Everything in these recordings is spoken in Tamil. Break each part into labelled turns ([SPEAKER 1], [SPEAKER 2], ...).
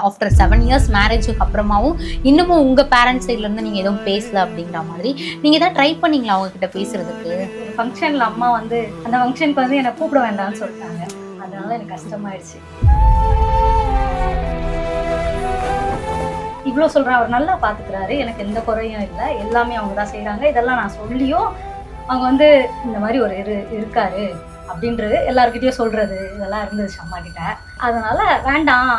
[SPEAKER 1] ஆஃப்டர் 7 இயர்ஸ் மேரேஜுக்கு அப்புறமாவும் இன்னமும் உங்கள் பேரண்ட்ஸ் சைட்லேருந்து நீங்கள் எதுவும் பேசல அப்படிங்கிற மாதிரி நீங்கள் எதாவது ட்ரை பண்ணீங்களா அவங்கக்கிட்ட பேசுறதுக்கு?
[SPEAKER 2] ஒரு ஃபங்க்ஷனில் அம்மா வந்து அந்த ஃபங்க்ஷனுக்கு வந்து என்னை கூப்பிட வேண்டாம்னு சொல்லிட்டாங்க. அதனால எனக்கு கஷ்டமாயிடுச்சு. இவ்வளோ சொல்கிறேன், அவர் நல்லா பார்த்துக்கிறாரு, எனக்கு எந்த குறையும் இல்லை, எல்லாமே அவங்க தான் செய்கிறாங்க. இதெல்லாம் நான் சொல்லியும் அவங்க வந்து இந்த மாதிரி ஒரு இருக்காரு அப்படின்றது எல்லாருக்கிட்டையும் சொல்கிறது இதெல்லாம் இருந்துச்சு அம்மா கிட்ட. அதனால வேண்டாம்,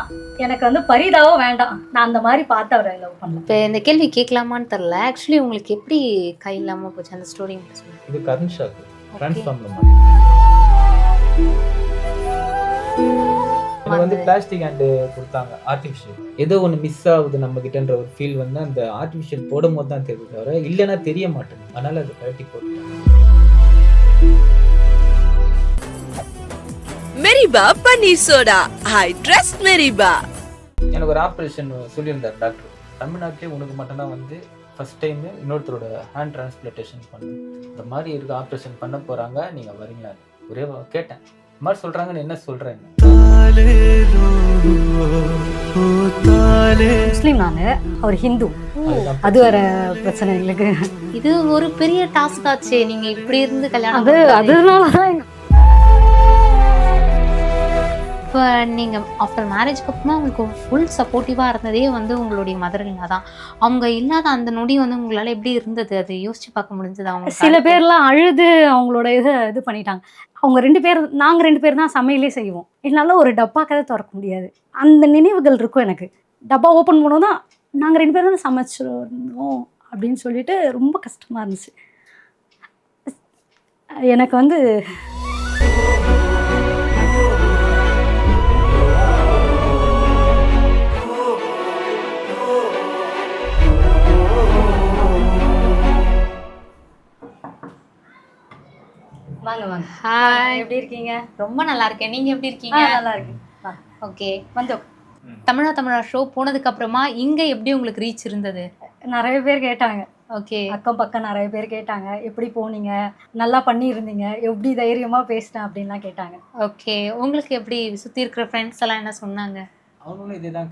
[SPEAKER 2] எனக்கு வந்து பரிதாவும் வேண்டாம், நான் அந்த மாதிரி பார்த்து அவரை லவ் பண்ணல.
[SPEAKER 1] இப்போ இந்த கேள்வி கேட்கலாமான்னு தெரில. ஆக்சுவலி உங்களுக்கு எப்படி கை இல்லாமல் போச்சு அந்த ஸ்டோரி சொல்லுங்கள்.
[SPEAKER 3] இது கரண்ட் ஷாக் ட்ரான்ஸ்ஃபார்மர் எனக்கு வந்து பிளாஸ்டிக் ஹேண்டு கொடுத்தாங்க, ஆர்டிஃபிஷியல். ஏதோ ஒன்று மிஸ் ஆகுது நம்ம கிட்டன்ற ஒரு ஃபீல் வந்து அந்த ஆர்டிஃபிஷியல் போடும் போது தான் தெரியுது, தவிர இல்லைன்னா தெரிய மாட்டேங்குது. அதனால அது கழட்டி போட்டேன்.
[SPEAKER 4] மெரிபா பன்னீர் சோடா, ஐ ட்ரஸ்ட் மெரிபா.
[SPEAKER 3] எனக்கு ஒரு ஆப்ரேஷன் சொல்லியிருந்தார் டாக்டர், தமிழ்நாட்டிலே உனக்கு மட்டும்தான் வந்து ஃபர்ஸ்ட் டைம் இன்னொருத்தரோட ஹேண்ட் டிரான்ஸ்பிளான்டேஷன் பண்ணு, இந்த மாதிரி இருக்க ஆப்ரேஷன் பண்ண போகிறாங்க, நீங்கள் வரீங்களா? ஒரே கேட்டேன், இந்த மாதிரி சொல்கிறாங்கன்னு என்ன சொல்கிறேன்.
[SPEAKER 2] முஸ்லீம் நான், அவர் ஹிந்து, அது வேற பிரச்சனை எங்களுக்கு.
[SPEAKER 1] இது ஒரு பெரிய டாஸ்க் ஆச்சு. நீங்க இப்படி இருந்து கல்யாணம்
[SPEAKER 2] அதனாலதான்
[SPEAKER 1] இப்போ நீங்கள் ஆஃப்டர் மேரேஜ்க்கு அப்புறமா உங்களுக்கு ஃபுல் சப்போர்ட்டிவாக இருந்ததே வந்து உங்களுடைய மதர் இல்லா தான். அவங்க இல்லாத அந்த நொடி வந்து உங்களால் எப்படி இருந்தது, அது யோசிச்சு பார்க்க முடிஞ்சது? அவங்க
[SPEAKER 2] சில பேர்லாம் அழுது அவங்களோட இது பண்ணிட்டாங்க. அவங்க 2 பேர், நாங்கள் 2 பேர் தான் சமையலே செய்வோம். என்னால ஒரு டப்பா கதை திறக்க முடியாது. அந்த நினைவுகள் இருக்கும் எனக்கு. டப்பா ஓப்பன் பண்ணோம் தான் நாங்கள் 2 பேர் தான் சமைச்சிருந்தோம் அப்படின்னு சொல்லிட்டு ரொம்ப கஷ்டமாக இருந்துச்சு எனக்கு வந்து. வாங்க வாங்க.
[SPEAKER 1] ஹாய்,
[SPEAKER 2] எப்படி இருக்கீங்க?
[SPEAKER 1] ரொம்ப நல்லா இருக்கேன். நீங்க எப்படி இருக்கீங்க?
[SPEAKER 2] நல்லா இருக்கேன்.
[SPEAKER 1] ஓகே,
[SPEAKER 2] வந்தோம்.
[SPEAKER 1] தமிழா ஷோ போனதுக்கு அப்புறமா இங்க எப்படி உங்களுக்கு ரீச் இருந்தது?
[SPEAKER 2] நிறைய பேர் கேட்டாங்க.
[SPEAKER 1] ஓகே,
[SPEAKER 2] அக்கம் பக்கம் நிறைய பேர் கேட்டாங்க, எப்படி போனீங்க, நல்லா பண்ணியிருந்தீங்க, எப்படி தைரியமா பேசினேன் அப்படின்லாம் கேட்டாங்க.
[SPEAKER 1] ஓகே, உங்களுக்கு எப்படி சுத்தி இருக்கிற ஃப்ரெண்ட்ஸ் எல்லாம் என்ன சொன்னாங்க?
[SPEAKER 3] அவங்களும் இதுதான்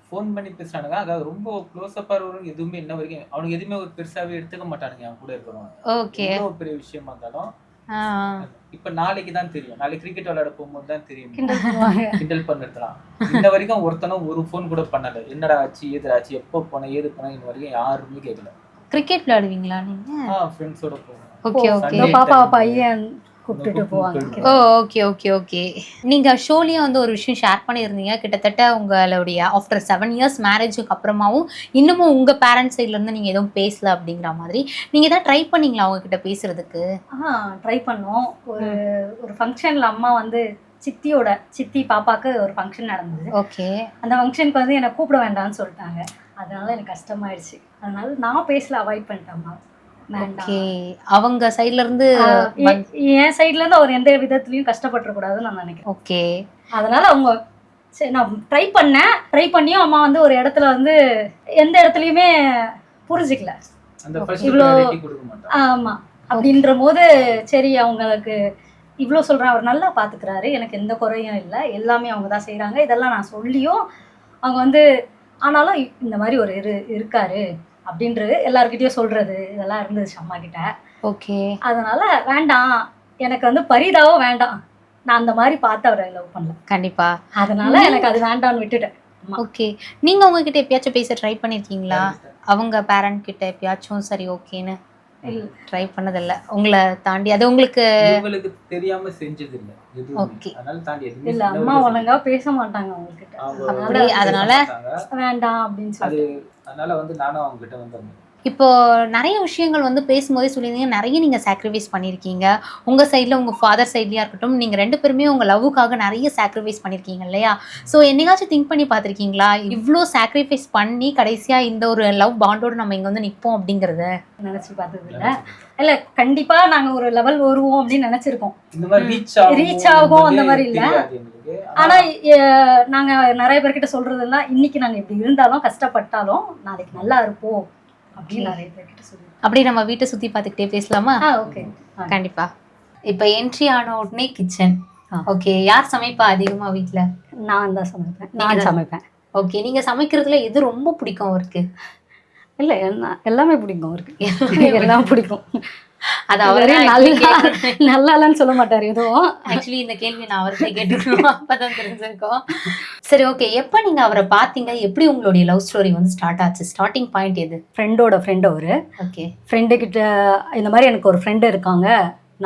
[SPEAKER 3] ஃபோன் பண்ணி பேசுறானுங்க. அதாவது ரொம்ப க்ளோஸ்அப்பாக இருக்கிறவங்க எதுவுமே இன்ன வரைக்கும் அவனுக்கு எதுவுமே ஒரு பெருசாவே எடுத்துக்க மாட்டானுங்க. அவன் கூட இருக்கிறவங்க
[SPEAKER 1] ஓகே,
[SPEAKER 3] ஒரு பெரிய விஷயமா இருந்தாலும் இப்ப நாளைக்கு தான் தெரியும், நாளைக்கு கிரிக்கெட் விளையாட போகும்போது தான் தெரியும், கிண்டல் பண்ணிருக்கலாம். இன்ன வரைக்கும் ஒருத்தனும் ஒரு ஃபோன் கூட பண்ணல, என்னடா ஆச்சு ஏதுடாச்சு எப்போ போன ஏது போனா இன்ன வரைக்கும் யாருமே கேட்கல.
[SPEAKER 1] கிரிக்கெட் விளையாடுவீங்களா நீங்க?
[SPEAKER 3] ஃப்ரெண்ட்ஸோட போவோம்.
[SPEAKER 1] ஓகே ஓகே,
[SPEAKER 2] பாப்பா பையன் கூப்பிட்டுட்டு போவாங்க.
[SPEAKER 1] ஓ ஓகே ஓகே ஓகே. நீங்க ஷோலயே வந்து ஒரு விஷயம் ஷேர் பண்ணியிருந்தீங்க, கிட்டத்தட்ட உங்களுடைய ஆஃப்டர் 7 இயர்ஸ் மேரேஜுக்கு அப்புறமாவும் இன்னமும் உங்க பேரண்ட்ஸ் சைட்ல இருந்து நீங்க எதுவும் பேசல அப்படிங்கிற மாதிரி. நீங்க ஏதாவது ட்ரை பண்ணீங்களா அவங்க கிட்ட பேசுறதுக்கு?
[SPEAKER 2] ட்ரை பண்ணோம். ஒரு ஃபங்க்ஷன்ல அம்மா வந்து சித்தி பாப்பாக்கு ஒரு ஃபங்க்ஷன் நடந்தது.
[SPEAKER 1] ஓகே,
[SPEAKER 2] அந்த ஃபங்க்ஷனுக்கு வந்து என்னை கூப்பிட வேண்டாம்னு சொல்லிட்டாங்க. அதனால எனக்கு கஷ்டமாயிடுச்சு. அதனால நான் பேசல, அவாய்ட் பண்ணிட்டேன்.
[SPEAKER 1] ஓகே, அவங்க சைடுல இருந்து
[SPEAKER 2] என் சைட்ல இருந்து அவர் எந்த விதத்துலயும் கஷ்டப்பட்டுறக்கூடாதுன்னு நான் நினைக்கிறேன்.
[SPEAKER 1] ஓகே,
[SPEAKER 2] அதனால அவங்க சரி, நான் ட்ரை பண்ணியும் அம்மா வந்து ஒரு இடத்துல வந்து எந்த இடத்துலயுமே புரிஞ்சுக்கல. இவ்வளோ ஆமா அப்படின்ற போது சரி, அவங்களுக்கு இவ்வளோ சொல்றேன், அவர் நல்லா பார்த்துக்கிறாரு, எனக்கு எந்த குறையும் இல்லை, எல்லாமே அவங்க தான் செய்கிறாங்க. இதெல்லாம் நான் சொல்லியும் அவங்க வந்து ஆனாலும் இந்த மாதிரி ஒரு இருக்காரு அப்படின்றது எல்லாருக்கிட்டையும் சொல்றது இதெல்லாம் இருந்துச்சு அம்மா கிட்ட.
[SPEAKER 1] ஓகே,
[SPEAKER 2] அதனால வேண்டாம், எனக்கு வந்து பரிதாவும் வேண்டாம், நான் அந்த மாதிரி பார்த்து அவரை லவ் பண்ணல.
[SPEAKER 1] கண்டிப்பா.
[SPEAKER 2] அதனால எனக்கு அது வேண்டாம்னு விட்டுட்டேன்.
[SPEAKER 1] ஓகே, நீங்க அவங்க கிட்ட எப்பயாச்சும் பேச ட்ரை பண்ணிருக்கீங்களா? அவங்க பேரண்ட் கிட்ட எப்பயாச்சும் சரி ஓகேன்னு ட்ரை பண்ணதில்ல உங்களை தாண்டி? அது உங்களுக்கு
[SPEAKER 3] தெரியாம செஞ்சது இல்ல.
[SPEAKER 1] ஓகே,
[SPEAKER 3] அதனால தாண்டி
[SPEAKER 2] இல்ல, அம்மா ஒழுங்கா பேச மாட்டாங்க அவங்க கிட்ட,
[SPEAKER 1] அதனால
[SPEAKER 2] வேண்டாம் அப்படின்னு சொல்லி.
[SPEAKER 3] அதனால வந்து நானும் அவங்க கிட்ட வந்து
[SPEAKER 1] இப்போ நிறைய விஷயங்கள் வந்து பேசும்போதே சொல்லியிருந்தீங்க, நிறைய நீங்கள் சாக்ரிஃபைஸ் பண்ணியிருக்கீங்க. உங்கள் சைடில் உங்கள் ஃபாதர் சைட்லையாக இருக்கட்டும், நீங்கள் 2 பேருமே உங்கள் லவ்வுக்காக நிறைய சாக்ரிஃபைஸ் பண்ணியிருக்கீங்க இல்லையா? ஸோ என்னைக்காச்சும் திங்க் பண்ணி பார்த்துருக்கீங்களா, இவ்வளோ சாக்ரிஃபைஸ் பண்ணி கடைசியாக இந்த ஒரு லவ் பாண்டோடு நம்ம இங்கே வந்து நிற்போம் அப்படிங்கிறத?
[SPEAKER 2] நினச்சி பார்த்தது இல்லை. இல்லை, கண்டிப்பாக நாங்கள் ஒரு லெவல் வருவோம் அப்படின்னு நினச்சிருக்கோம்.
[SPEAKER 3] இந்த மாதிரி
[SPEAKER 2] ரீச் ஆகும் அந்த மாதிரி இல்லை. ஆனால் நாங்கள் நிறைய பேர்கிட்ட சொல்கிறதெல்லாம், இன்னைக்கு நாங்கள் இப்படி இருந்தாலும் கஷ்டப்பட்டாலும் நாளைக்கு நல்லா இருப்போம் அப்படின்னு நிறைய பேர்கிட்ட சொல்லுவோம்.
[SPEAKER 1] அப்படி நம்ம வீட்டை சுற்றி பார்த்துக்கிட்டே பேசலாமா?
[SPEAKER 2] ஓகே,
[SPEAKER 1] கண்டிப்பா. இப்போ என்ட்ரி ஆன உடனே கிச்சன். ஓகே, யார் சமைப்பா அதிகமாக வீட்டில்?
[SPEAKER 2] நான் தான் சமைப்பேன். நான் சமைப்பேன்.
[SPEAKER 1] ஓகே. நீங்க சமைக்கிறதுல எது ரொம்ப பிடிக்கும் அவருக்கு?
[SPEAKER 2] இல்ல எல்லாமே பிடிக்கும் அவருக்கு. எல்லாம் பிடிக்கும்.
[SPEAKER 1] அது அவரே
[SPEAKER 2] வெறும் நல்லா இல்லைன்னு சொல்ல மாட்டாரு எதுவும்.
[SPEAKER 1] ஆக்சுவலி இந்த கேள்வி நான் அவர்கிட்ட கேட்டுக்கணும். அப்பதான் தெரிஞ்சிருக்கோம். சரி, ஓகே. எப்ப நீங்க அவரை பாத்தீங்க? எப்படி உங்களுடைய லவ் ஸ்டோரி வந்து ஸ்டார்ட் ஆச்சு? ஸ்டார்டிங் பாயிண்ட் எது?
[SPEAKER 2] ஃப்ரெண்டோட ஃப்ரெண்ட் அவரு.
[SPEAKER 1] ஓகே.
[SPEAKER 2] ஃப்ரெண்டு கிட்ட இந்த மாதிரி எனக்கு ஒரு ஃப்ரெண்டு இருக்காங்க,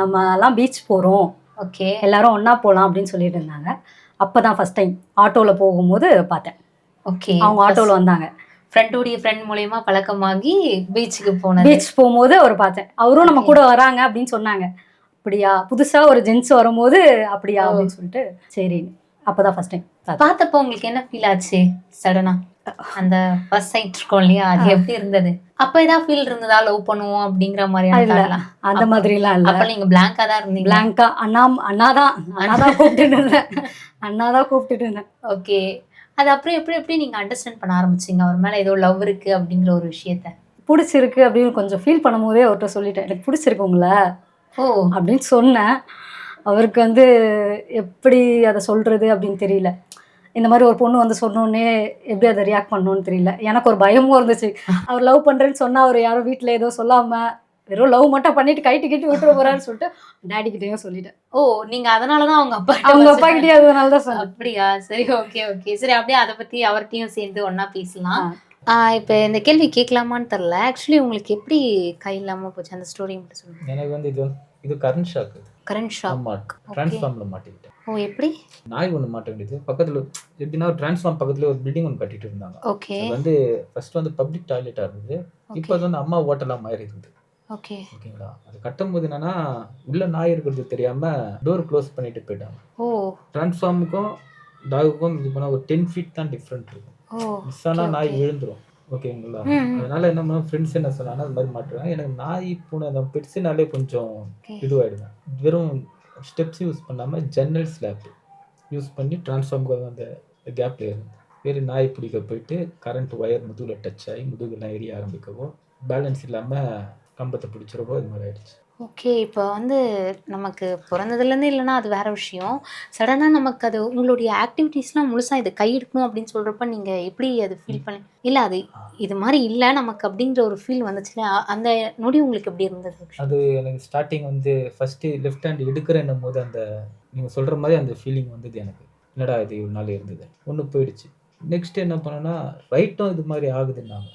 [SPEAKER 2] நம்ம எல்லாம் பீச் போறோம்,
[SPEAKER 1] ஓகே,
[SPEAKER 2] எல்லாரும் ஒண்ணா போலாம் அப்படின்னு சொல்லிட்டு இருந்தாங்க. அப்பதான் ஃபர்ஸ்ட் டைம் ஆட்டோல போகும்போது பார்த்தேன்.
[SPEAKER 1] ஓகே.
[SPEAKER 2] அவங்க ஆட்டோல வந்தாங்க.
[SPEAKER 1] ஃப்ரெண்டோடைய ஃப்ரெண்ட் மூலமா பழக்கமாகி பீச்சுக்கு போனது.
[SPEAKER 2] பீச் போகும்போது அவர் பார்த்தேன். அவரும் நம்ம கூட வராங்க அப்படின்னு சொன்னாங்க. அப்படியா, புதுசா ஒரு ஜென்ஸ் வரும்போது அப்படியா அப்படின்னு சொல்லிட்டு சரி, அப்பதான் ஃபர்ஸ்ட் டைம்
[SPEAKER 1] பார்த்தப்போ உங்களுக்கு என்ன ஃபீல் ஆச்சு? சடனா அந்த ஃபர்ஸ்ட் சைட் இருக்கும் இல்லையா, அது எப்படி இருந்தது? அப்ப ஏதாவது ஃபீல் இருந்ததா, லவ் பண்ணுவோம் அப்படிங்கிற மாதிரியான?
[SPEAKER 2] அந்த மாதிரி எல்லாம் இல்ல.
[SPEAKER 1] அப்ப நீங்க பிளாங்கா தான் இருந்தீங்க?
[SPEAKER 2] பிளாங்கா. அண்ணாதான் கூப்பிட்டுட்டு இருந்தேன்.
[SPEAKER 1] ஓகே. அது அப்புறம் எப்படி நீங்க அண்டர்ஸ்டாண்ட் பண்ண ஆரம்பிச்சீங்க அவர் மேல ஏதோ லவ் இருக்கு அப்படிங்கிற ஒரு விஷயத்த?
[SPEAKER 2] பிடிச்சிருக்கு அப்படின்னு கொஞ்சம் ஃபீல் பண்ணும் போதே அவர்கிட்ட சொல்லிட்டேன், எனக்கு பிடிச்சிருக்கு உங்களை அப்படின்னு சொன்னேன். அவருக்கு வந்து எப்படி அதை சொல்றது அப்படின்னு தெரியல. இந்த மாதிரி ஒரு பொண்ணு வந்து சொன்னோடனே எப்படி அதை ரியாக்ட் பண்ணணும்னு தெரியல. எனக்கு ஒரு பயமும் இருந்துச்சு. அவர் லவ் பண்றேன்னு சொன்னா அவர் யாரும் வீட்டில் ஏதோ சொல்லாம வெறும் லவ் மட்டும் பண்ணிட்டு கைட்டு விட்டுற போறான்னு சொல்லிட்டு டாடி கிட்டேயும் சொல்லிட்டேன்.
[SPEAKER 1] ஓ, நீங்க அதனாலதான் அவங்க
[SPEAKER 2] அப்பா கிட்டே அதனாலதான் சொன்னேன்.
[SPEAKER 1] அப்படியா? சரி, ஓகே ஓகே. சரி, அப்படியே அதை பத்தி அவர்கிட்டயும் சேர்ந்து ஒன்னா பேசலாம். இப்ப இந்த கேள்வி கேட்கலாமான்னு தெரியல. ஆக்சுவலி உங்களுக்கு எப்படி கை இல்லாம போச்சு அந்த ஸ்டோரி மட்டும் சொல்லுங்க.
[SPEAKER 3] எனக்கு வந்து இது கரண்ட் ஷாக்.
[SPEAKER 1] Current shock.
[SPEAKER 3] டிரான்ஸ்ஃபார்ம்ல மாட்டிக்கிட்டேன்.
[SPEAKER 1] ஓ, எப்படி?
[SPEAKER 3] நாய் ஒன்று மாட்ட வேண்டியது பக்கத்துல, எப்படின்னா டிரான்ஸ்ஃபார்ம் பக்கத்துல ஒரு பில்டிங் ஒன்று கட்டிட்டு இருந்தாங்க.
[SPEAKER 1] ஓகே.
[SPEAKER 3] அது வந்து ஃபர்ஸ்ட் வந்து பப்ளிக் டாய்லெட்டா இருந்தது. இப்போ அது வந்து அம்மா ஹோட்டலா மாறி இருந்தது.
[SPEAKER 1] ஓகே.
[SPEAKER 3] ஓகேங்களா? அது கட்டும்போது என்னன்னா உள்ள நாய் இருக்கிறது தெரியாம டோர் க்ளோஸ் பண்ணிட்டு போயிட்டாங்க.
[SPEAKER 1] ஓ.
[SPEAKER 3] டிரான்ஸ்ஃபார்முக்கும் டாகுக்கும் இது பண்ணா ஒரு 10 feet தான் டிஃப்ரெண்ட் இருக்கும். மிஸ் ஆனா நாய் விழுந்துரும். ஓகேங்களா? அதனால என்ன பண்ண ஃப்ரெண்ட்ஸ் என்ன சொன்னாங்கன்னா அது மாதிரி மாட்டுறாங்க. எனக்கு நாய் பூனை அந்த பெட்ஸ்னாலே கொஞ்சம் இதுவாயிடுவேன். வெறும் ஸ்டெப்ஸ் யூஸ் பண்ணாமல் ஜன்னல் ஸ்லாப் யூஸ் பண்ணி டிரான்ஸ்ஃபார்முக்கு அந்த கேப்ல இருந்து வேறு நாய் பிடிக்க போயிட்டு கரண்ட் ஒயர் முதுகில் டச் ஆகி முதுகுலாம் எரிய ஆரம்பிக்கவோ பேலன்ஸ் இல்லாமல் கம்பத்தை பிடிச்சிடவோ இது மாதிரி ஆயிடுச்சு.
[SPEAKER 1] ஓகே. இப்போ வந்து நமக்கு பிறந்ததுலேருந்து இல்லைன்னா அது வேற விஷயம். சடனாக நமக்கு அது உங்களுடைய ஆக்டிவிட்டீஸ்லாம் முழுசாக இது கை எடுக்கணும் அப்படின்னு சொல்கிறப்ப நீங்கள் எப்படி அது ஃபீல் பண்ணி இல்லை அது இது மாதிரி இல்லை நமக்கு அப்படிங்கிற ஒரு ஃபீல் வந்துச்சுன்னா அந்த நொடி உங்களுக்கு எப்படி இருந்தது?
[SPEAKER 3] அது எனக்கு ஸ்டார்டிங் வந்து ஃபஸ்ட்டு லெஃப்ட் ஹேண்ட் எடுக்கிறேன்னும் போது அந்த நீங்கள் சொல்கிற மாதிரி அந்த ஃபீலிங் வந்தது எனக்கு. என்னடா இது இவ்வளோ நாள் இருந்தது, ஒன்று போயிடுச்சு. நெக்ஸ்ட்டு என்ன பண்ணேன்னா ரைட்டும் இது மாதிரி ஆகுதுன்னாங்க.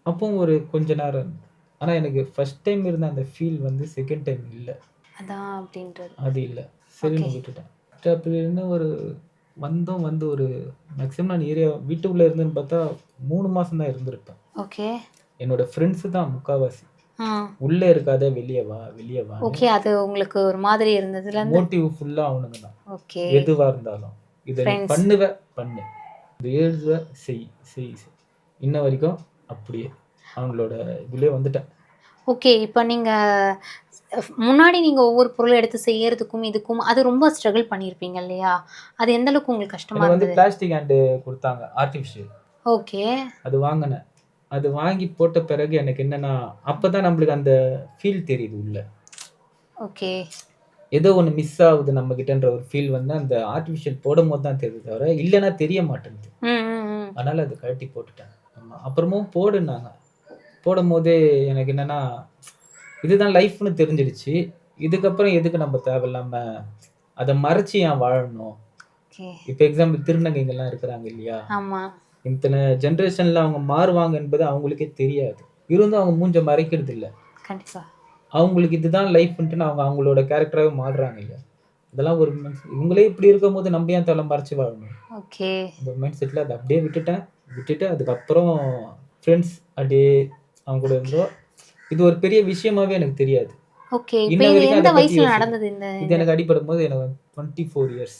[SPEAKER 3] அப்போ ஒரு கொஞ்ச நேரம். ஆனால் எனக்கு ஃபர்ஸ்ட் டைம் இருந்த அந்த ஃபீல் வந்து செகண்ட் டைம் இல்லை.
[SPEAKER 1] அதான் அப்படின்றது
[SPEAKER 3] அது இல்லை. சரின்னு விட்டுட்டேன். அப்படி இருந்து ஒரு வந்து ஒரு மேக்ஸிமம் நான் ஏரியா வீட்டுக்குள்ளே இருந்தேன்னு பார்த்தா 3 மாதம் தான் இருந்திருப்பேன்.
[SPEAKER 1] ஓகே.
[SPEAKER 3] என்னோட ஃப்ரெண்ட்ஸு தான் முக்கால்வாசி. உள்ளே இருக்காத வெளியே வா.
[SPEAKER 1] ஓகே. அது உங்களுக்கு ஒரு மாதிரி இருந்ததுல
[SPEAKER 3] மோட்டிவ் ஃபுல்லாக அவனுங்க தான்.
[SPEAKER 1] ஓகே.
[SPEAKER 3] எதுவாக இருந்தாலும் இதை பண்ணு இது எழுதுவ செய் இன்ன வரைக்கும் அப்படியே அவங்களோட இதுலேயே வந்துட்டேன்.
[SPEAKER 1] ஓகே. இப்போ நீங்கள் முன்னாடி நீங்கள் ஒவ்வொரு பொருளை எடுத்து செய்யறதுக்கும் இதுக்கும் அது ரொம்ப ஸ்ட்ரகிள் பண்ணியிருப்பீங்க இல்லையா? அது எந்த அளவுக்கு உங்களுக்கு கஷ்டமா
[SPEAKER 3] வந்து
[SPEAKER 1] இருந்தது?
[SPEAKER 3] பிளாஸ்டிக் ஹேண்டு கொடுத்தாங்க ஆர்டிஃபிஷியல்.
[SPEAKER 1] ஓகே.
[SPEAKER 3] அது வாங்கினேன். அது வாங்கி போட்ட பிறகு எனக்கு என்னன்னா அப்பதான் நம்மளுக்கு அந்த ஃபீல் தெரியுது உள்ள.
[SPEAKER 1] ஓகே.
[SPEAKER 3] ஏதோ ஒன்று மிஸ் ஆகுது நம்ம கிட்டன்ற ஒரு ஃபீல் வந்து அந்த ஆர்டிஃபிஷியல் போடும் போது தான் தெரியுது, தவிர இல்லைன்னா தெரிய மாட்டேங்குது. அதனால அது கழட்டி போட்டுட்டேன். ஆமாம். அப்புறமும் போடுனாங்க. போடும் போதே எனக்கு என்னன்னா இதுதான் லைஃப்னு தெரிஞ்சிடுச்சு. இதுக்கப்புறம் எதுக்கு நம்ம தேவையில்லாம அதை மறைச்சி ஏன் வாழணும்? இப்போ எக்ஸாம்பிள் திருநங்கைகள்லாம் இருக்கிறாங்க இல்லையா? இத்தனை ஜென்ரேஷன்ல அவங்க மாறுவாங்க என்பது அவங்களுக்கே தெரியாது. இருந்தும் அவங்க மூஞ்ச மறைக்கிறது இல்லை.
[SPEAKER 1] கண்டிப்பா.
[SPEAKER 3] அவங்களுக்கு இதுதான் லைஃப்ன்ட்டு அவங்க அவங்களோட கேரக்டராகவே மாறுறாங்க இல்லையா? இதெல்லாம் ஒரு இவங்களே இப்படி இருக்கும் போது நம்ம ஏன் தலை மறைச்சி வாழணும்?
[SPEAKER 1] ஓகே.
[SPEAKER 3] இந்த மைண்ட் செட்டில் அதை அப்படியே விட்டுட்டு அதுக்கப்புறம் ஃப்ரெண்ட்ஸ் அப்படியே அவங்க கூட இருந்தோம். இது ஒரு பெரிய விஷயமாவே எனக்கு தெரியாது.
[SPEAKER 1] ஓகே. இப்போ எந்த வயசுல நடந்தது இந்த?
[SPEAKER 3] இது எனக்கு அடிபடும் போது எனக்கு 24 years.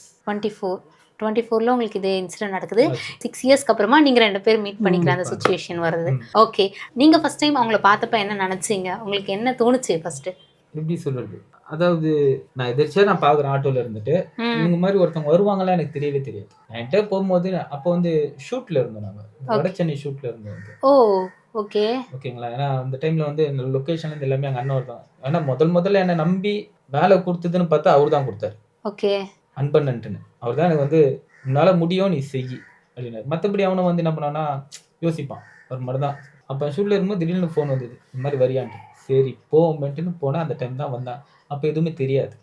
[SPEAKER 1] 24ல உங்களுக்கு இது இன்சிடென்ட் நடக்குது. 6 இயர்ஸ்க்கு அப்புறமா நீங்க 2 பேரும் மீட் பண்ணிக்கிற அந்த சிச்சுவேஷன் வருது. ஓகே. நீங்க ஃபர்ஸ்ட் டைம் அவங்கள பார்த்தப்ப என்ன நினைச்சீங்க? உங்களுக்கு என்ன தோணுச்சு ஃபர்ஸ்ட்? எப்படி
[SPEAKER 3] சொல்றது, அதாவது நான் எதிர்ச்சியா நான் பாக்குறேன் ஆட்டோல இருந்துட்டு இந்த மாதிரி ஒருத்தவங்க வருவாங்களா எனக்கு தெரியவே தெரியாது. என்கிட்ட போகும்போது அப்போ வந்து ஷூட்ல இருந்தோம், நாங்க வட சென்னை ஷூட்ல இருந்தோம்.
[SPEAKER 1] ஓ, ஓகே.
[SPEAKER 3] ஓகேங்களா? ஏன்னா அந்த டைம்ல வந்து லொகேஷன்ல இருந்து எல்லாமே எங்க அண்ணன் ஒருத்தவங்க. ஏன்னா முதல்ல என்ன நம்பி வேலை கொடுத்ததுன்னு பார்த்தா அவர் தான் கொடுத்தாரு.
[SPEAKER 1] ஓகே.
[SPEAKER 3] அன்பண்ணன்ட்டுன்னு அவர் தான் எனக்கு வந்து உன்னால முடியும் நீ செய் அப்படின்னாரு. மற்றபடி அவனை வந்து என்ன பண்ணான்னா யோசிப்பான் ஒரு மாதிரி தான். அப்போ ஷூட்டில் இருக்கும்போது திடீர்னு ஃபோன் வந்தது, இந்த மாதிரி வரியான்ட்டு. சரி போமெண்ட்டுன்னு போனால் அந்த டைம் தான் வந்தான். அப்போ எதுவுமே தெரியாது,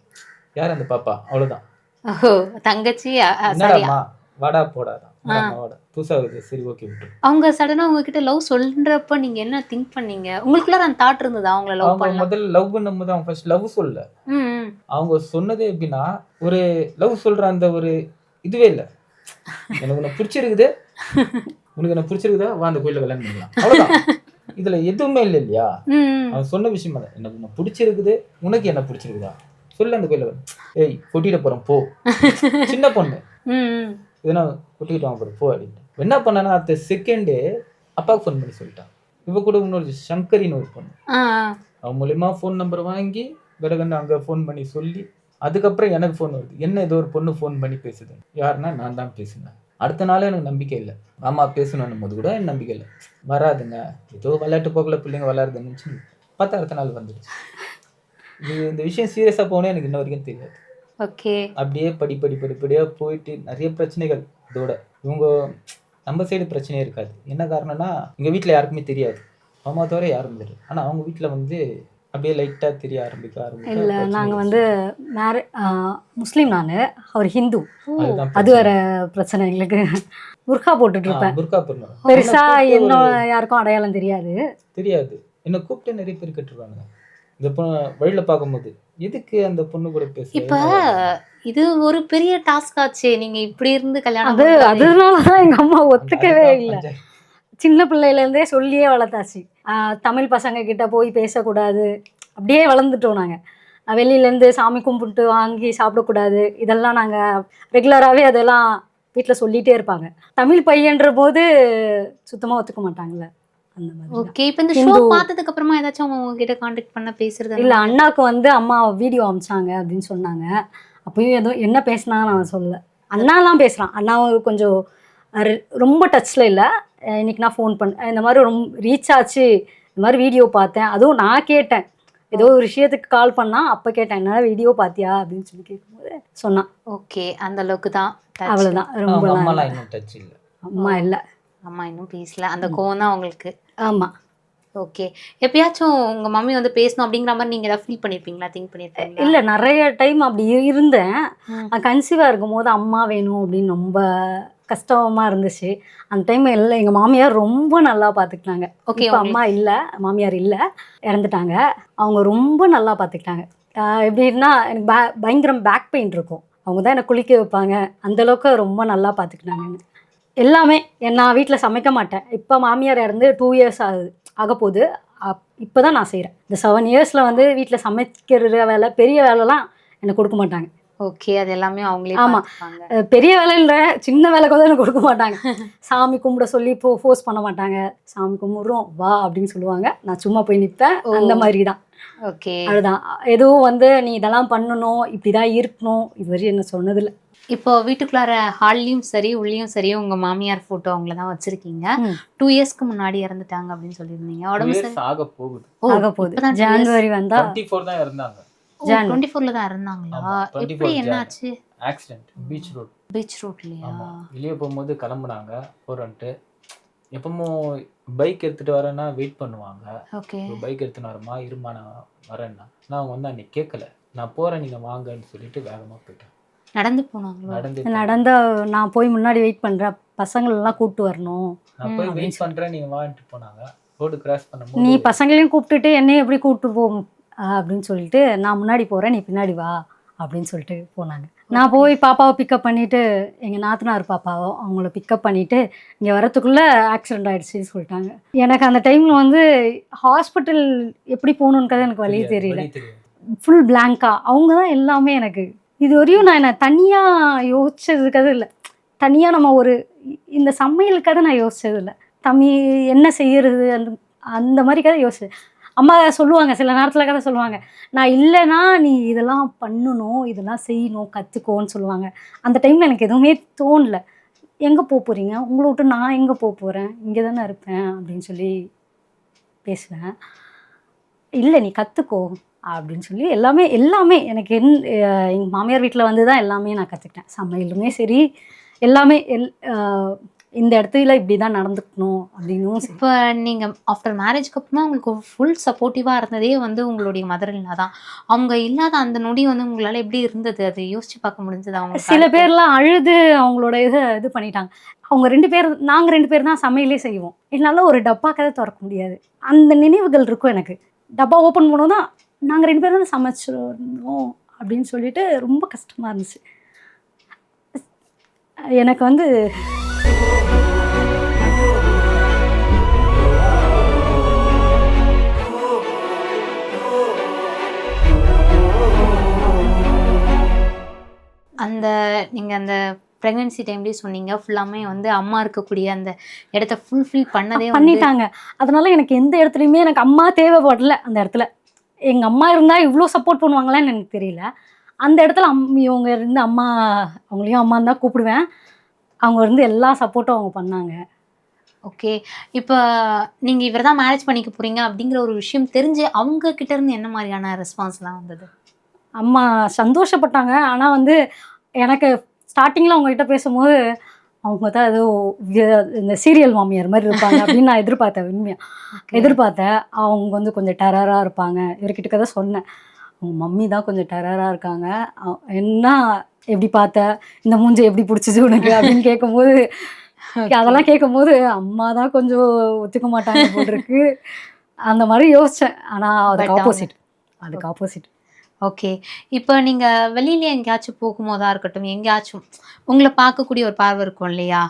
[SPEAKER 3] யார் அந்த பாப்பா, அவ்வளோதான்.
[SPEAKER 1] ஓ தங்கச்சி சாரி.
[SPEAKER 3] என்னடாம்மா வாடா போடாதான், வாடா புதுசாகுது, சரி ஓகே விட்டு.
[SPEAKER 1] அவங்க சடனா உங்ககிட்ட லவ் சொல்றப்ப நீங்க என்ன திங்க் பண்ணீங்க? உங்களுக்குள்ள அந்த தாட் இருந்ததா அவங்கள லவ்
[SPEAKER 3] அவங்க
[SPEAKER 1] பண்ணலாம்?
[SPEAKER 3] முதல்ல லவ் பண்ணும்போது அவங்க ஃபர்ஸ்ட் லவ் சொல்லல. அவங்க சொன்னதே எப்படின்னா ஒரு லவ் சொல்ற அந்த ஒரு இதுவே இல்லை. எனக்கு உன்னை பிடிச்சிருக்குது, உனக்கு என்ன பிடிச்சிருக்குதா, வா அந்த கோயில கல்யாணம் பண்ணலாம், அவ்வளவுதான். இதுல எதுவுமே இல்லை இல்லையா. அவன் சொன்ன விஷயம் தான், எனக்கு உன்னை பிடிச்சிருக்குது, உனக்கு என்ன பிடிச்சிருக்குதா சொல்லு அந்த கோயில. ஏய் கொட்டிட போறோம் போ, சின்ன பொண்ணு இதனா கொட்டிக்கிட்டு வாங்க போறோம் போ அப்படின்ட்டு. என்ன பண்ணானா அடுத்த செகண்டே அப்பாவுக்கு ஃபோன் பண்ணி சொல்லிட்டான். இவ கூட இன்னொரு சங்கரின்னு ஒரு பொண்ணு, அவன் மூலியமா ஃபோன் நம்பர் வாங்கி கடகண்டு அங்கே ஃபோன் பண்ணி சொல்லி, அதுக்கப்புறம் எனக்கு ஃபோன் வருது, என்ன ஏதோ ஒரு பொண்ணு ஃபோன் பண்ணி பேசுது. யாருன்னா நான் தான் பேசுனேன். அடுத்த நாளே எனக்கு நம்பிக்கை இல்லை, மாமா பேசணும் போது கூட எனக்கு நம்பிக்கை இல்லை. வராதுங்க, ஏதோ விளையாட்டு போக்கில் பிள்ளைங்க விளையாடுதுன்னு பார்த்தா அடுத்த நாள் வந்துடுச்சு. இந்த விஷயம் சீரியஸாக போனே எனக்கு இன்ன வரைக்கும் தெரியாது.
[SPEAKER 1] ஓகே.
[SPEAKER 3] அப்படியே படிப்படியாக போயிட்டு நிறைய பிரச்சனைகள். இதோட இவங்க நம்ம சைடு பிரச்சனையே இருக்காது. என்ன காரணம்னா எங்கள் வீட்டில் யாருக்குமே தெரியாது, மாமா தவிர யாரும் தெரியாது. ஆனால் அவங்க வீட்டில் வந்து அப்படியே லைட்டாக தெரிய ஆரம்பிக்க
[SPEAKER 2] இல்லை, நாங்கள் வந்து முஸ்லீம், நான் அவர் ஹிந்து,
[SPEAKER 3] அதுதான்
[SPEAKER 2] அது வேற பிரச்சனை எங்களுக்கு. புர்கா போட்டுட்டு இருப்பேன்,
[SPEAKER 3] புர்கா போடணும்.
[SPEAKER 2] பெருசா என்ன யாருக்கும் அடையாளம் தெரியாது.
[SPEAKER 3] என்னை கூப்பிட்டு நிறைய பேர் கேட்டுருவாங்க இந்த பொண்ணு வழியில பார்க்கும்போது, எதுக்கு அந்த பொண்ணு கூட பேச.
[SPEAKER 1] இப்ப இது ஒரு பெரிய டாஸ்க் ஆச்சு, நீங்க இப்படி இருந்து கல்யாணம்
[SPEAKER 2] அதனாலதான் எங்க அம்மா ஒத்துக்கவே இல்லை. சின்ன பிள்ளையில இருந்தே சொல்லியே வளர்த்தாச்சு, தமிழ் பசங்க கிட்ட போய் பேசக்கூடாது, அப்படியே வளர்ந்துட்டோம் நாங்க. வெளியிலேருந்து சாமி கும்பிட்டு வாங்கி சாப்பிடக்கூடாது, இதெல்லாம் நாங்கள் ரெகுலராகவே அதெல்லாம் வீட்டில் சொல்லிகிட்டே இருப்பாங்க. தமிழ் பையன்ற போது சுத்தமாக ஒத்துக்க மாட்டாங்கல்ல, அந்த மாதிரி.
[SPEAKER 1] ஓகே. இப்போ இந்த ஷோ பார்த்ததுக்கு அப்புறமா ஏதாச்சும் உங்ககிட்ட காண்டாக்ட் பண்ண பேசுறது?
[SPEAKER 2] இல்லை, அண்ணாவுக்கு வந்து அம்மா வீடியோ அமிச்சாங்க அப்படின்னு சொன்னாங்க. அப்பயும் எதுவும் என்ன பேசினாங்க நான் சொல்லலை. அண்ணாலாம் பேசுகிறான், அண்ணாவும் கொஞ்சம் ரொம்ப டச்சில் இல்லை. இன்னைக்கு நான் ஃபோன் பண்ணேன், இந்த மாதிரி ரொம்ப ரீச் ஆச்சு, இந்த மாதிரி வீடியோ பார்த்தேன், அதுவும் நான் கேட்டேன், ஏதோ ஒரு விஷயத்துக்கு கால் பண்ணா அப்போ கேட்டேன், என்ன வீடியோ பார்த்தியா அப்படின்னு சொல்லி கேட்கும்போது சொன்னான்.
[SPEAKER 1] ஓகே, அந்த அளவுக்கு தான்.
[SPEAKER 2] அவ்வளோதான், ரொம்ப
[SPEAKER 3] இன்னும் டச் இல்லை.
[SPEAKER 2] அம்மா இல்லை,
[SPEAKER 1] அம்மா இன்னும் பேசல, அந்த கோவம் தான் உங்களுக்கு.
[SPEAKER 2] ஆமாம்.
[SPEAKER 1] ஓகே. எப்பயாச்சும் உங்கள் மம்மி வந்து பேசணும் அப்படிங்கிற மாதிரி நீங்கள் ஏதாவது ஃபீல் பண்ணியிருப்பீங்களா, திங்க் பண்ணியிருப்பீங்களா?
[SPEAKER 2] இல்லை, நிறைய டைம் அப்படி இருந்தேன். கன்சீவாக இருக்கும் போது அம்மா வேணும் அப்படின்னு ரொம்ப கஷ்டமாக இருந்துச்சு. அந்த டைம் எல்லாம் எங்கள் மாமியார் ரொம்ப நல்லா பார்த்துக்கிட்டாங்க. ஓகே, இப்போ அம்மா இல்லை, மாமியார் இல்லை, இறந்துட்டாங்க. அவங்க ரொம்ப நல்லா பார்த்துக்கிட்டாங்க. எப்படின்னா எனக்கு பயங்கரம் பேக் பெயின் இருக்கும், அவங்க தான் என்னை குளிக்க வைப்பாங்க, அந்தளவுக்கு ரொம்ப நல்லா பார்த்துக்கிட்டாங்க. எல்லாமே நான் வீட்டில் சமைக்க மாட்டேன். இப்போ மாமியார் இறந்து 2 இயர்ஸ் ஆகப்போகுது. இப்போ தான் நான் செய்கிறேன். இந்த 7 இயர்ஸில் வந்து வீட்டில் சமைக்கிற வேலை, பெரிய வேலைலாம் எனக்கு கொடுக்க மாட்டாங்க.
[SPEAKER 1] ஓகே, அது எல்லாமே அவங்களே.
[SPEAKER 2] ஆமாம், பெரிய வேலை இல்லை, சின்ன வேலை கூட எனக்கு கொடுக்க மாட்டாங்க. சாமி கும்பிட சொல்லி ஃபோர்ஸ் பண்ண மாட்டாங்க. சாமி கும்பிட்றோம் வா அப்படின்னு சொல்லுவாங்க, நான் சும்மா போய் நிற்பேன், அந்த மாதிரி தான்.
[SPEAKER 1] ஓகே,
[SPEAKER 2] அதுதான். எதுவும் வந்து நீ இதெல்லாம் பண்ணணும், இப்படி தான் இருக்கணும், இதுவரை என்ன சொன்னதில்லை.
[SPEAKER 1] இப்போ வீட்டுக்குள்ளார ஹால்லையும் சரி உள்ளேயும் சரி உங்கள் மாமியார் ஃபோட்டோ அவங்கள தான் வச்சுருக்கீங்க. 2 இயர்ஸ்க்கு முன்னாடி இறந்துட்டாங்க அப்படின்னு சொல்லியிருந்தீங்க. உடம்பு
[SPEAKER 3] ஆக போகுது,
[SPEAKER 2] ஜனவரி வந்தா
[SPEAKER 3] 24 தான் இறந்தாங்க.
[SPEAKER 1] 24ல தான் இருந்தாங்களா? எப்படி என்னாச்சு?
[SPEAKER 3] ஆக்சிடென்ட், பீச் ரோட்லயா? வெளியே போகும்போது கிளம்புனாங்க போறன்ட்டு. எப்பவும் பைக் எடுத்துட்டு வரேன்னா வெயிட் பண்ணுவாங்க.
[SPEAKER 1] ஓகே,
[SPEAKER 3] பைக் எடுத்துன்னு வரமா, இருமா நான் வரேன்னா. நான் அவங்க வந்து அன்னைக்கு கேட்கல, நான் போறேன் நீங்க வாங்கன்னு சொல்லிட்டு வேகமா போயிட்டேன்.
[SPEAKER 1] நடந்து போனாங்களா?
[SPEAKER 2] நடந்தா நான் போய் முன்னாடி வெயிட் பண்றேன், பசங்களெல்லாம் கூப்பிட்டு வரணும்,
[SPEAKER 3] நான் போய் வெயிட் பண்றேன் நீங்க வான்ட்டு போனாங்க. ரோடு கிராஸ் பண்ணும்போது
[SPEAKER 2] நீ பசங்களையும் கூப்பிட்டுட்டு என்னையும் எப்படி கூப்பிட்டு போ அப்படின்னு சொல்லிட்டு, நான் முன்னாடி போகிறேன் நீ பின்னாடி வா அப்படின்னு சொல்லிட்டு போனாங்க. நான் போய் பாப்பாவை பிக்கப் பண்ணிவிட்டு, எங்கள் நாத்தனார் பாப்பாவோ அவங்கள பிக்கப் பண்ணிவிட்டு இங்கே வரத்துக்குள்ளே ஆக்சிடெண்ட் ஆகிடுச்சின்னு சொல்லிட்டாங்க. எனக்கு அந்த டைமில் வந்து ஹாஸ்பிட்டல் எப்படி போகணுன்றது எனக்கு வழி தெரியல, ஃபுல் பிளாங்காக. அவங்க தான் எல்லாமே எனக்கு. இது வரையும் நான் என்ன தனியாக யோசிச்சதுக்காக இல்லை, தனியாக நம்ம ஒரு இந்த சமையலுக்காக நான் யோசிச்சதில்லை. என்ன செய்யறது அந்த மாதிரி கதை யோசிச்சேன். அம்மா சொல்லுவாங்க, சில நேரத்தில் கதை சொல்லுவாங்க, நான் இல்லைன்னா நீ இதெல்லாம் பண்ணணும், இதெல்லாம் செய்யணும், கற்றுக்கோன்னு சொல்லுவாங்க. அந்த டைமில் எனக்கு எதுவுமே தோணலை. எங்கே போகிறீங்க, உங்களை விட்டு நான் எங்கே போகிறேன், இங்கே தானே இருப்பேன் அப்படின்னு சொல்லி பேசுவேன். இல்லை நீ கற்றுக்கோ அப்படின்னு சொல்லி எல்லாமே எனக்கு எங்கள் மாமியார் வீட்டில் வந்து தான் எல்லாமே நான் கற்றுக்கிட்டேன். சமையலுமே சரி, எல்லாமே இந்த இடத்துல இப்படி தான் நடந்துக்கணும் அப்படின்னும் சரி.
[SPEAKER 1] இப்போ நீங்கள் ஆஃப்டர் மேரேஜ்க்கு அப்புறமா உங்களுக்கு ஃபுல் சப்போர்ட்டிவாக இருந்ததே வந்து உங்களுடைய மதர் இல்லா தான். அவங்க இல்லாத அந்த நொடி வந்து உங்களால் எப்படி இருந்தது, அது யோசிச்சு பார்க்க முடிஞ்சது அவங்க?
[SPEAKER 2] சில பேர்லாம் அழுது அவங்களோட இது பண்ணிட்டாங்க. அவங்க 2 பேர், நாங்கள் 2 பேர் தான் சமையலே செய்வோம். என்னால் ஒரு டப்பா கதை திறக்க முடியாது. அந்த நினைவுகள் இருக்கும் எனக்கு. டப்பா ஓப்பன் பண்ணோம் தான் நாங்கள் 2 பேர் தான் சமைச்சிருந்தோம் அப்படின்னு சொல்லிட்டு ரொம்ப கஷ்டமாக இருந்துச்சு எனக்கு வந்து.
[SPEAKER 1] அந்த நீங்கள் அந்த ப்ரெக்னென்சி டைம்லேயே சொன்னீங்க ஃபுல்லாமே வந்து அம்மா இருக்கக்கூடிய அந்த இடத்த ஃபுல்ஃபில் பண்ணதே
[SPEAKER 2] பண்ணிட்டாங்க. அதனால எனக்கு எந்த இடத்துலையுமே எனக்கு அம்மா தேவைப்படல. அந்த இடத்துல எங்கள் அம்மா இருந்தால் இவ்வளோ சப்போர்ட் பண்ணுவாங்களான்னு எனக்கு தெரியல. அந்த இடத்துல இவங்க இருந்து அம்மா, அவங்களையும் அம்மான்னு தான் கூப்பிடுவேன். அவங்க இருந்து எல்லா சப்போர்ட்டும் அவங்க பண்ணாங்க.
[SPEAKER 1] ஓகே. இப்போ நீங்கள் இவர் தான் மேரேஜ் பண்ணிக்க போகிறீங்க அப்படிங்கிற ஒரு விஷயம் தெரிஞ்சு அவங்க கிட்ட இருந்து என்ன மாதிரியான ரெஸ்பான்ஸ்லாம் வந்தது?
[SPEAKER 2] அம்மா சந்தோஷப்பட்டாங்க. ஆனால் வந்து எனக்கு ஸ்டார்டிங்கில் அவங்ககிட்ட பேசும்போது அவங்க தான் ஏதோ இந்த சீரியல் மாமியார் மாதிரி இருப்பாங்க அப்படின்னு நான் எதிர்பார்த்தேன். உண்மையாக எதிர்பார்த்தேன். அவங்க வந்து கொஞ்சம் டெரராக இருப்பாங்க. இவர்கிட்ட தான் சொன்னேன், அவங்க மம்மி தான் கொஞ்சம் டெரராக இருக்காங்க. என்ன எப்படி பார்த்த, இந்த மூஞ்சி எப்படி பிடிச்சிச்சு உனக்கு அப்படின்னு கேட்கும்போது, அதெல்லாம் கேட்கும்போது அம்மா தான் கொஞ்சம் ஒத்துக்க மாட்டாங்க போட்டிருக்கு அந்த மாதிரி யோசித்தேன். ஆனால் அதுக்கு ஆப்போசிட்.
[SPEAKER 1] ஓகே. இப்போ நீங்கள் வெளியில எங்கேயாச்சும் போகும்போதா இருக்கட்டும், எங்கேயாச்சும் உங்களை பார்க்கக்கூடிய ஒரு பார்வை இருக்கும் இல்லையா,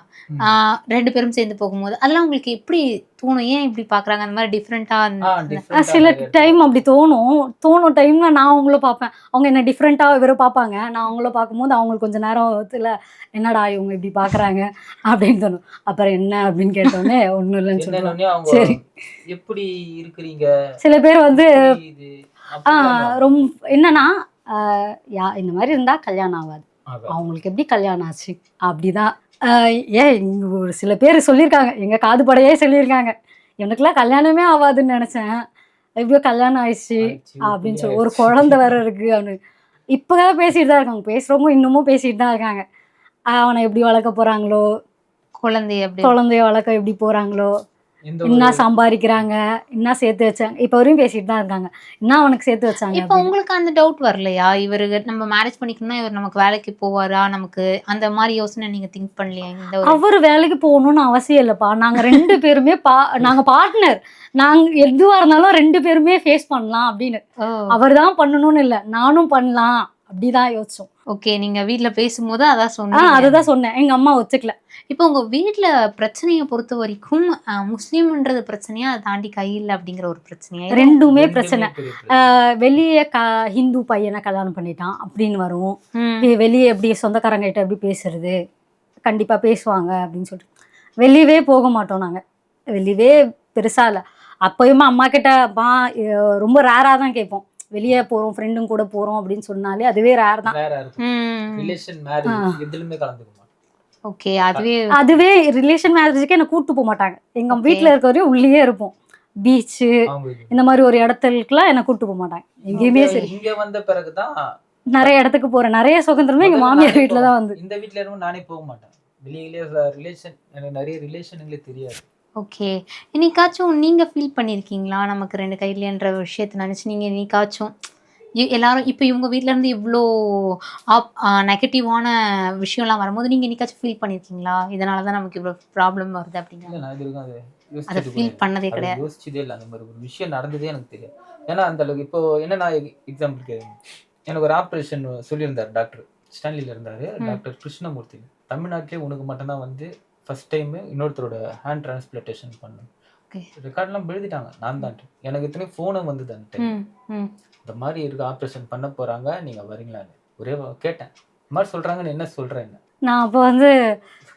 [SPEAKER 1] 2 பேரும் சேர்ந்து போகும்போது அதெல்லாம் உங்களுக்கு எப்படி தோணும்? ஏன் இப்படி பார்க்குறாங்க அந்த மாதிரி டிஃப்ரெண்ட்டாக?
[SPEAKER 2] சில டைம் அப்படி தோணும் டைமில் நான் அவங்கள பார்ப்பேன். அவங்க என்ன டிஃப்ரெண்ட்டாக இவரை பார்ப்பாங்க. நான் அவங்கள பார்க்கும்போது அவங்களுக்கு கொஞ்சம் நேரத்தில் என்னடா இவங்க இப்படி பார்க்குறாங்க அப்படின்னு தோணும். அப்புறம் என்ன அப்படின்னு கேட்டோன்னே ஒன்றும் இல்லைன்னு சொல்லுவாங்க. சரி
[SPEAKER 3] எப்படி இருக்கிறீங்க.
[SPEAKER 2] சில பேர் வந்து ரொம்ப என்னன்னா இந்த மாதிரி இருந்தால் கல்யாணம் ஆகாது, அவங்களுக்கு எப்படி கல்யாணம் ஆச்சு அப்படிதான். இங்கே ஒரு சில பேர் சொல்லியிருக்காங்க, எங்கள் காது படையே சொல்லியிருக்காங்க, எனக்குலாம் கல்யாணமே ஆகாதுன்னு நினச்சேன், எப்படியோ கல்யாணம் ஆயிடுச்சு அப்படின்னு சொல்லி, ஒரு குழந்தை வேற இருக்குது அப்படின்னு இப்போதான் பேசிட்டு தான் இருக்காங்க. பேசுகிறவங்க இன்னமும் பேசிட்டு தான் இருக்காங்க. அவனை எப்படி வளர்க்க போகிறாங்களோ, குழந்தைய வளர்க்க எப்படி போகிறாங்களோ, என்ன சம்பாதிக்கிறாங்க, என்ன சேர்த்து வச்சாங்க, இப்போ வரையும் பேசிட்டு தான் இருக்காங்க, என்ன அவனுக்கு சேர்த்து வச்சாங்க.
[SPEAKER 1] இப்போ உங்களுக்கு அந்த டவுட் வரலையா, இவர் நம்ம மேரேஜ் பண்ணிக்கணும்னா இவர் நமக்கு வேலைக்கு போவாரா, நமக்கு அந்த மாதிரி யோசனை நீங்க திங்க் பண்ணலையா?
[SPEAKER 2] அவர் வேலைக்கு போகணும்னு அவசியம் இல்லைப்பா. நாங்கள் 2 பேருமே நாங்கள் பார்ட்னர். நாங்கள் எதுவாக இருந்தாலும் 2 பேருமே ஃபேஸ் பண்ணலாம் அப்படின்னு. அவர் தான் பண்ணணும்னு இல்லை, நானும் பண்ணலாம் அப்படிதான் யோசிச்சோம்.
[SPEAKER 1] ஓகே. நீங்க வீட்டில் பேசும்போது அதான்
[SPEAKER 2] சொன்னேன். எங்க அம்மா ஒத்துக்கல.
[SPEAKER 1] இப்போ உங்க வீட்டில் பிரச்சனையை பொறுத்த வரைக்கும் முஸ்லீம்ன்றது பிரச்சனையா, அதை தாண்டி கையில் அப்படிங்கிற ஒரு பிரச்சனையா?
[SPEAKER 2] ரெண்டுமே பிரச்சனை. வெளியே ஹிந்து பையனை கல்யாணம் பண்ணிட்டான் அப்படின்னு வரும். வெளியே எப்படி சொந்தக்காரங்க கிட்ட எப்படி பேசுறது, கண்டிப்பா பேசுவாங்க அப்படின்னு சொல்லிட்டு வெளியவே போக மாட்டோம் நாங்க. வெளியவே பெருசா இல்லை. அப்பயுமே அம்மா கிட்ட ரொம்ப ரேரா தான் கேட்போம். வெளியே போறோம், ஃப்ரெண்டும் கூட போறோம் அப்படின்னு சொன்னாலே அதுவே ரேர் தான். ஓகே. அதுவே ரிலேஷன் மேரேஜுக்கு என்ன கூப்பிட்டு போக மாட்டாங்க. எங்க வீட்டுல இருக்க வரையும் உள்ளே இருப்போம். பீச்சு இந்த மாதிரி ஒரு இடத்துக்குலாம் என்ன கூப்பிட்டு போக மாட்டாங்க. எங்கேயுமே சரி.
[SPEAKER 3] இங்க வந்த பிறகுதான்
[SPEAKER 2] நிறைய இடத்துக்கு போறேன். நிறைய சுதந்திரமே எங்க மாமியார் வீட்டுல தான் வந்து.
[SPEAKER 3] இந்த வீட்டுல இருந்து நானே போக மாட்டேன். வெளியிலே ரிலேஷன், எனக்கு நிறைய ரிலேஷனுங்களே தெரியாது.
[SPEAKER 1] ஓகே. இன்னைக்காச்சும் நீங்க ஃபீல் பண்ணியிருக்கீங்களா, நமக்கு 2 கையிலன்ற விஷயத்தை நினச்சி நீங்கள் இன்னைக்காச்சும் எல்லாரும் இப்போ இவங்க வீட்டிலேருந்து இவ்வளோ நெகட்டிவான விஷயம்லாம் வரும்போது நீங்கள் இன்னைக்காச்சும் ஃபீல் பண்ணியிருக்கீங்களா, இதனால தான் நமக்கு இவ்வளோ ப்ராப்ளம் வருது அப்படிங்கிற? அதை ஃபீல் பண்ணதே கிடையாது,
[SPEAKER 3] யோசிச்சதே இல்லை. அந்த மாதிரி ஒரு விஷயம் நடந்ததே எனக்கு தெரியாது. ஏன்னா அந்த அளவுக்கு இப்போ என்ன, நான் எக்ஸாம்பிளுக்கு எனக்கு ஒரு ஆப்ரேஷன் சொல்லியிருந்தார் டாக்டர், ஸ்டான்லியில் இருந்தார் டாக்டர் கிருஷ்ணமூர்த்தி. தமிழ்நாட்டிலே உனக்கு மட்டும்தான் வந்து ஃபர்ஸ்ட் டைம் இன்னொருத்தரோட ஹேண்ட் டிரான்ஸ்பிளான்டேஷன் பண்ணணும். ரெக்கார்ட்லாம் எழுதிட்டாங்க. நான் தான் எனக்கு இத்தனை ஃபோனும் வந்தது அந்த டைம். இந்த மாதிரி இருக்கு, ஆப்ரேஷன் பண்ண போறாங்க, நீங்க வரீங்களான்னு ஒரே கேட்டேன். இந்த மாதிரி சொல்றாங்கன்னு என்ன சொல்றேன்.
[SPEAKER 2] நான் அப்போ வந்து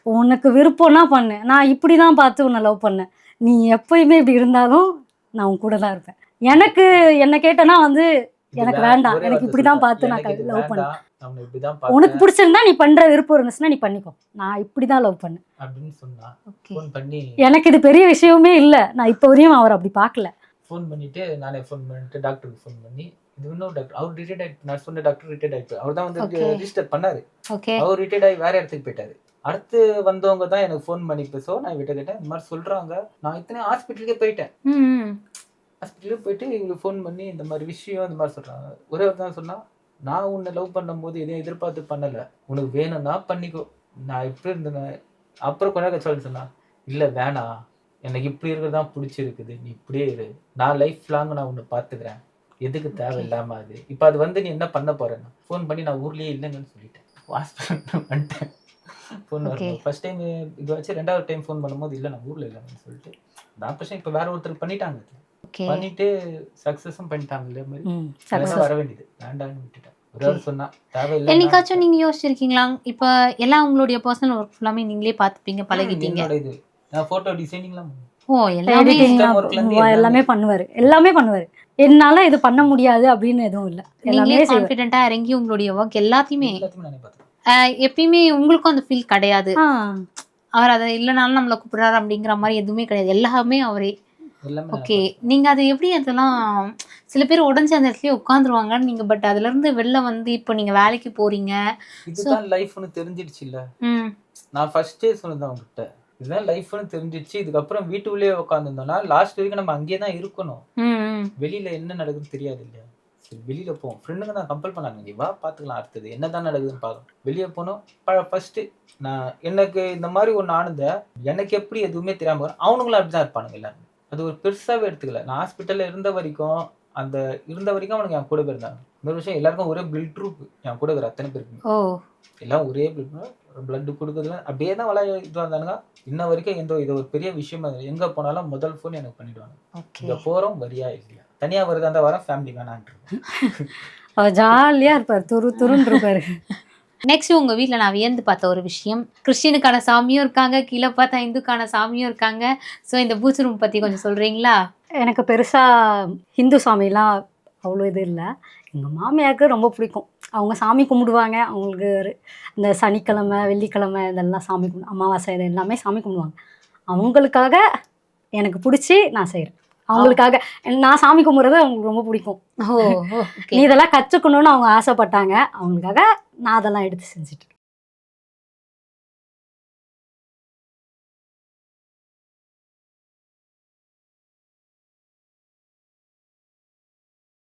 [SPEAKER 2] உனக்கு விருப்பம்னா பண்ணு, நான் இப்படி தான் பார்த்து உன்னை லவ் பண்ணேன், நீ எப்பயுமே இப்படி இருந்தாலும் நான் உன் கூட தான் இருப்பேன். எனக்கு என்ன கேட்டேன்னா வந்து எனக்கு வேண்டாம், எனக்கு இப்படிதான் பார்த்து நான் லவ் பண்ணேன், உனக்கு பிடிச்சிருந்தா நீ பண்ற விருப்பம் இருந்துச்சுன்னா நீ பண்ணிக்கோ, நான் இப்படிதான் லவ் பண்ணேன் அப்படின்னு சொன்னா. எனக்கு இது பெரிய விஷயமே இல்லை. நான் இப்போ வரையும் அவர் அப்படி பார்க்கல.
[SPEAKER 3] ஃபோன் பண்ணிட்டு நானே ஃபோன் பண்ணிட்டு டாக்டருக்கு ஃபோன் பண்ணி, இது இன்னொரு டாக்டர், அவர் ரிட்டையர்ட் ஆயிட்டு, நான் சொன்ன டாக்டர் ரிட்டையர்ட் ஆயிட்டு, அவர் தான் வந்து ரிஜிஸ்டர் பண்ணாரு. அவர் ரிட்டையர்ட் ஆகி வேற இடத்துக்கு போயிட்டாரு. அடுத்து வந்தவங்க தான் எனக்கு ஃபோன் பண்ணி பேசோ நான் இவட்ட கேட்டேன் இந்த மாதிரி சொல்றாங்க. நான் இத்தனை ஹாஸ்பிட்டலுக்கே போயிட்டேன். ஹாஸ்பிட்டலுக்கு போயிட்டு இவங்களுக்கு ஃபோன் பண்ணி இந்த மாதிரி விஷயம் இந்த மாதிரி சொல்றாங்க. ஒரே ஒரு தான் சொன்னா, நான் உன்னை லவ் பண்ணும்போது எதையும் எதிர்பார்த்து பண்ணல. உனக்கு வேணும்னா பண்ணிக்கோ. நான் இப்படி இருந்தேன். அப்புறம் கொஞ்ச நேரம் கழிச்சு சொன்னா, இல்ல வேணாம், எனக்கு இப்படி இருக்கிறது தான் பிடிச்சிருக்குது, நீ இப்படியே இரு, நான் லைஃப் லாங் நான் உன்னை பார்த்துக்கிறேன், எதுக்கு தேவையில்லாம அது. இப்போ அது வந்து நீ என்ன பண்ண போறேன்னா ஃபோன் பண்ணி நான் ஊர்லயே இல்லைங்கன்னு சொல்லிட்டேன். ஹாஸ்பிட்டல் வந்துட்டேன். ஃபோன் வரும் ஃபர்ஸ்ட் டைம் இது வச்சு 2வது டைம் ஃபோன் பண்ணும்போது இல்லை நான் ஊர்ல இல்லைன்னு சொல்லிட்டு அந்த ஆப்ரேஷன் இப்போ வேற ஒருத்தர் பண்ணிட்டாங்க. பண்ணிட்டு சக்சஸும் பண்ணிட்டாங்க. இல்ல மாதிரி வர வேண்டியது வேண்டான்னு விட்டுட்டேன். ஒரு ஆள் சொன்னா தேவையில்லை.
[SPEAKER 1] என்னைக்காச்சும் நீங்க யோசிச்சிருக்கீங்களா இப்ப எல்லாம் உங்களுடைய பர்சனல் ஒர்க் ஃபுல்லாமே நீங்களே பார்த்துப்பீங்க பழகிட்டீங்க?
[SPEAKER 3] என்னோட இது நான் போட்டோ டிசைனிங்லாம்
[SPEAKER 1] எல்லாமே
[SPEAKER 2] எல்லாமே பண்ணுவாரு, எல்லாமே பண்ணுவாரு. என்னால இது பண்ண முடியாது அப்படின்னு எதுவும் இல்லை.
[SPEAKER 1] எல்லாமே கான்ஃபிடென்ட்டா இறங்கி உங்களுடைய ஒர்க் எல்லாத்தையுமே
[SPEAKER 3] நானே பார்த்தேன்.
[SPEAKER 1] எப்பயுமே உங்களுக்கும் அந்த ஃபீல் கிடையாது அவர் அதை இல்லைனாலும் நம்மளை கூப்பிடுறாரு அப்படிங்கிற மாதிரி எதுவுமே கிடையாது, எல்லாமே அவரே. ஓகே, நீங்க அதை எப்படி அதெல்லாம் சில பேர் உடஞ்சி அந்த இடத்துலயே உட்காந்துருவாங்க நீங்க, பட் அதுல இருந்து வெளில வந்து இப்போ நீங்க வேலைக்கு போறீங்க,
[SPEAKER 3] இதுதான் லைஃப்னு தெரிஞ்சிடுச்சு இல்ல. நான் ஃபர்ஸ்டே சொன்னேன் உங்ககிட்ட, இதுதான் லைஃப்னு தெரிஞ்சிடுச்சு. இதுக்கப்புறம் வீட்டுக்குள்ளேயே உட்காந்துருந்தோம்னா லாஸ்ட் வரைக்கும் நம்ம அங்கேயே தான் இருக்கணும். வெளியில என்ன நடக்குதுன்னு தெரியாது இல்லையா. சரி வெளியில போவோம். ஃப்ரெண்டுங்க தான் கம்பல் பண்ணாங்க, நீ வா பாத்துக்கலாம், அடுத்தது என்னதான் நடக்குதுன்னு பார்க்கணும். வெளியே போனோம். ஃபர்ஸ்ட் நான் எனக்கு இந்த மாதிரி ஒன்று ஆனந்த எனக்கு எப்படி எதுவுமே தெரியாம அவனுங்களும் அப்படிதான் இருப்பானுங்க எல்லாரும். அது ஒரு பெருசாவே எடுத்துக்கல. நான் ஹாஸ்பிட்டல்ல இருந்த வரைக்கும் அவனுக்கு என் கூட போயிருந்தாங்க. இன்னொரு விஷயம், எல்லாருக்கும் ஒரே பிளட் குரூப். என் கூட இருக்கிற அத்தனை பேருக்கு எல்லாம் ஒரே பிளட் கொடுக்குறதுல அப்படியே தான் இதுவாக இருந்தானுங்க. இன்ன வரைக்கும் இது ஒரு பெரிய விஷயமா இல்லை. எங்க போனாலும் முதல் ஃபோன் எனக்கு பண்ணிடுவாங்க. இங்க போறோம் வரியா இல்லையா, தனியா வருதா அந்த வாரம் ஃபேமிலி வேணான்னு
[SPEAKER 2] ஜாலியா இருப்பாரு, துருன்னு இருப்பாரு.
[SPEAKER 1] நெக்ஸ்ட் உங்க வீட்டில் நான் வியந்து பார்த்த ஒரு விஷயம், கிறிஸ்டினுக்கான சாமியும் இருக்காங்க, கீழே பார்த்தா இந்துக்கான சாமியும் இருக்காங்க. ஸோ இந்த பூஜை ரூம் பற்றி கொஞ்சம் சொல்கிறீங்களா?
[SPEAKER 2] எனக்கு பெருசாக ஹிந்து சாமிலாம் அவ்வளோ இது இல்லை. எங்கள் மாமியாருக்கு ரொம்ப பிடிக்கும். அவங்க சாமி கும்பிடுவாங்க. அவங்களுக்கு இந்த சனிக்கிழமை வெள்ளிக்கிழமை இதெல்லாம் சாமி அமாவாசை இது எல்லாமே சாமி கும்பிடுவாங்க. அவங்களுக்காக எனக்கு பிடிச்சி நான் செய்கிறேன். அவங்களுக்காக நான் சாமி கும்பிட்றது அவங்களுக்கு ரொம்ப பிடிக்கும். நீ இதெல்லாம் கற்றுக்கணும்னு அவங்க ஆசைப்பட்டாங்க. அவங்களுக்காக நான் அதெல்லாம் எடுத்து செஞ்சுட்டு